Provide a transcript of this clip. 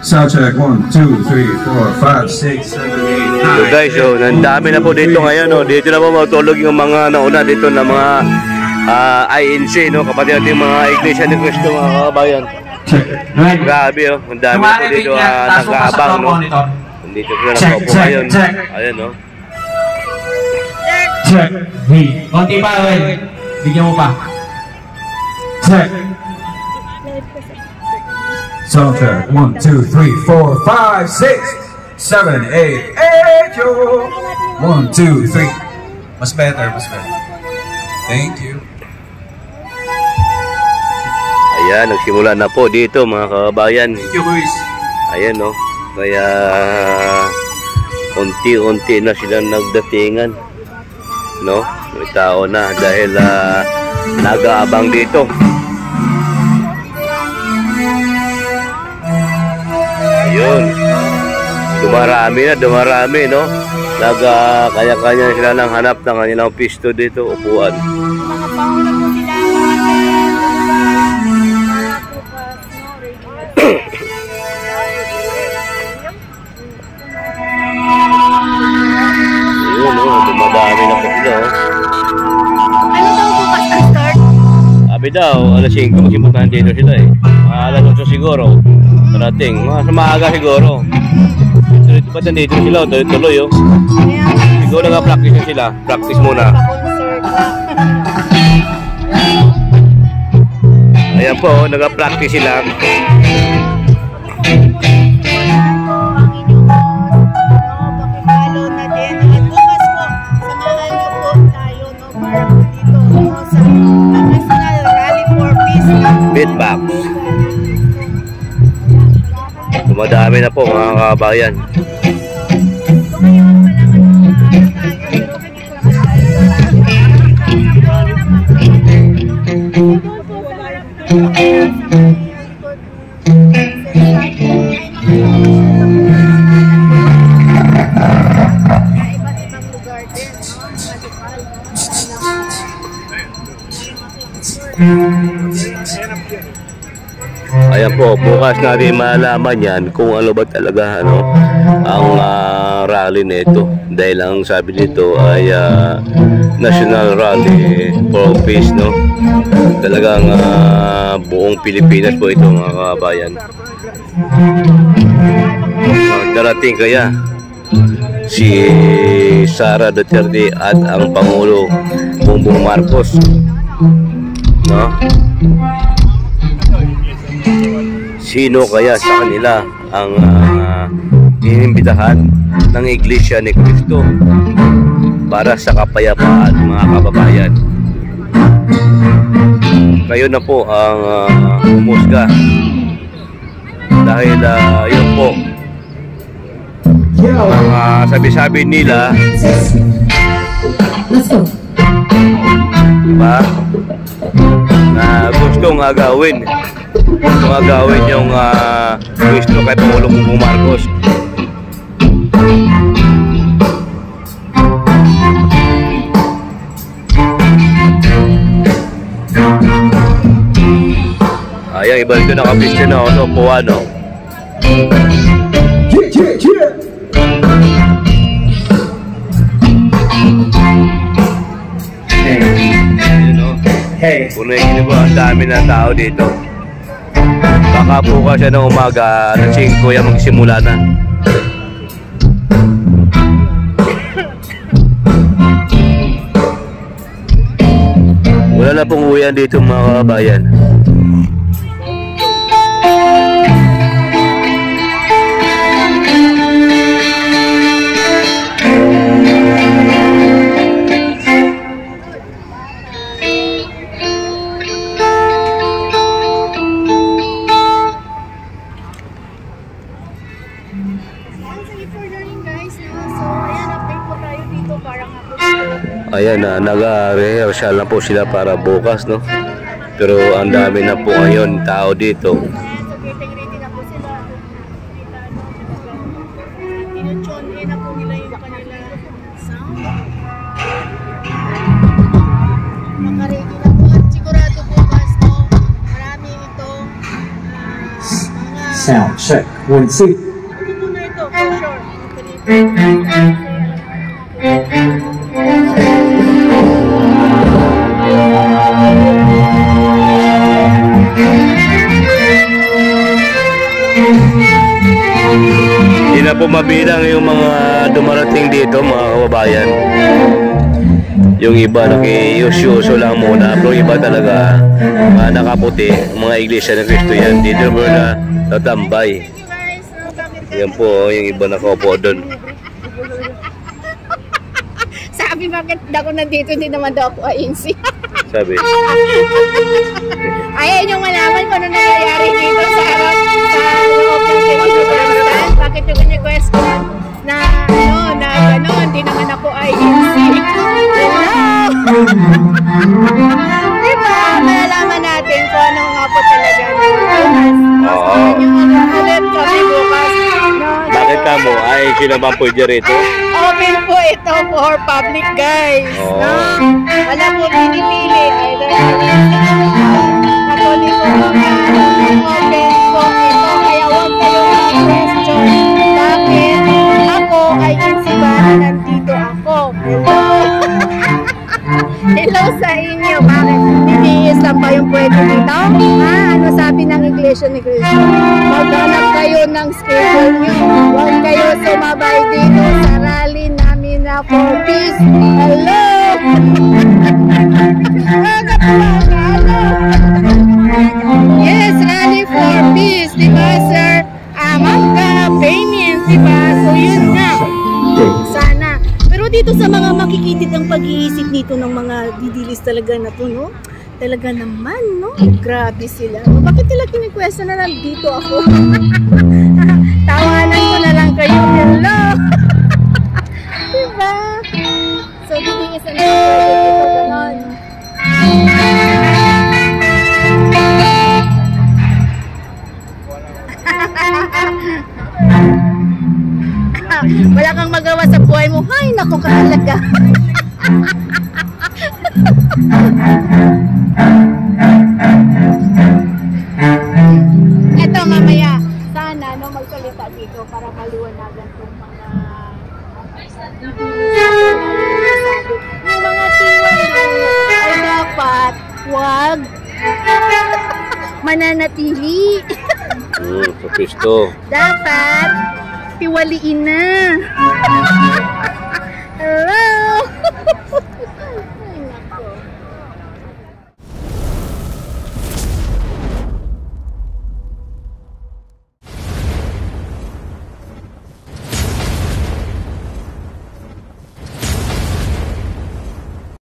Sound check 1, 2, 3, 4, 5, 6, 7, 8, 9. So guys, so nandami na po dito ngayon, no. Dito na po matulog yung mga nauna dito na mga INC, no, kapatid natin mga Iglesia ni Cristo, mga kabayan. Grabe, oh, ang dami na po dito nag-aabang, no. Dito sila nakaupo ngayon. Ayan, no. Check. Konti pa, Owen. Bigyan mo pa. Check. Sound check 1, 2, 3, 4, 5, 6, 7, 8, 8, yo. 1, 2, 3. Mas better. Thank you. Ayan, nagsimula na po dito mga kabayan. Thank you, boys. Ayan, no. Kaya unti-unti na sila nagdatingan, no. May tao na dahil nag-aabang dito. Ayun, dumarami, no. Kanya-kanya sila nang hanap ng kanilang pisto dito, upuan. Ayun, no, dumadami na po sila, oh. Ano daw bukas ang start? Sabi daw, alas 5 magsimpuntahan dito sila eh. Alas 8 siguro. Parating, sa maaga siguro. Ba't nandito sila? Tuloy, oh. Siguro nag-practice na sila. Practice muna. Ayan po, nag-practice sila. Pakipalo na din. At bukas po, samahan niyo po tayo, no, para po dito, no, sa National Rally for Peace. Beatbox. Dumadami na po mga kabayan. Ayan po, bukas natin malaman yan kung ano ba talaga ang rally nito. Dahil ang sabi nito ay National Rally for Peace, no? Talagang buong Pilipinas po ito mga kabayan. Darating kaya si Sara Duterte at ang Pangulo Bongbong Marcos, no? Sino kaya sa kanila ang inimbitahan ng Iglesia ni Cristo para sa kapayapaan, mga kababayan? Kayo na po ang humusga. Dahil yun po, mga sabi-sabi nila, diba, na gustong agawin yung Cristo kay Pangulong Bongbong Marcos. Ayan, iba dito naka-Christian na ako, po ano. Hey. Kung nakikinig po, ang dami na tao dito. Baka bukas yan ng umaga, alas 5 yan magsimula na. Wala na pong uwian dito mga kabayan. Ayan na, nag-rehearsal na po sila para bukas, no? Pero ang dami na po ngayon tao dito. Ready na po sila. Tinutune na po nila yung kanila sound. Maka-ready na po at sigurado bukas, no, marami itong mga Check. 1, 2. Ito na ito, for sure. Hindi na po mabilang yung mga dumarating dito, mga kababayan. Yung iba nakiusyoso lang muna, pero iba talaga mga nakaputi, mga iglesia ng Cristo yan. Dito mo na tatambay. Yan po, yung iba nakaupo doon. Sabi, bakit ako nandito, hindi naman daw ako INC. Sabi. Ayaw niyong malaman kung ano nangyayari dito sa harap, sa loob ng Kinikilistan. Bakit yung request ko na, na gano'n, hindi naman ako INC. Hello! Diba, malalaman natin kung ano nga po talaga. Oo. Ulit kami bukas. Bakit ka mo? Ay, sino bang pwede rito? Open po ito for public, guys. Oo. No? Wala po pinipili. Either Catholic po open po ito. Kaya huwag kayong question. Bakit ako ay insibahan nandito ako? Hello? Hello sa inyo. Bakit? Islam ba yung pwede dito? Ano sabi ng Iglesia ni Cristo? Maghanap kayo ng schedule nyo. Huwag kayo sumabay dito sa rally namin na for peace. Hello! Yes, rally for peace. Diba, sir? Mag-payment. Diba? So, yun nga. Sana. Pero dito sa mga makikitid ang pag-iisip nito ng mga didilis talaga na to, no? Talaga naman, no? Grabe sila. Bakit nila kinikwesta na lang dito ako? Tawanan ko na lang kayo. Hello! Diba? So, dito na dito, ganon. Wala kang magawa sa buhay mo. Ay, naku, kahalaga. Ito mamaya, sana magsalita dito para maliwanagan itong mga yung mga tiwala ay dapat wag mananatili. Sa Cristo. Dapat tiwaliin na.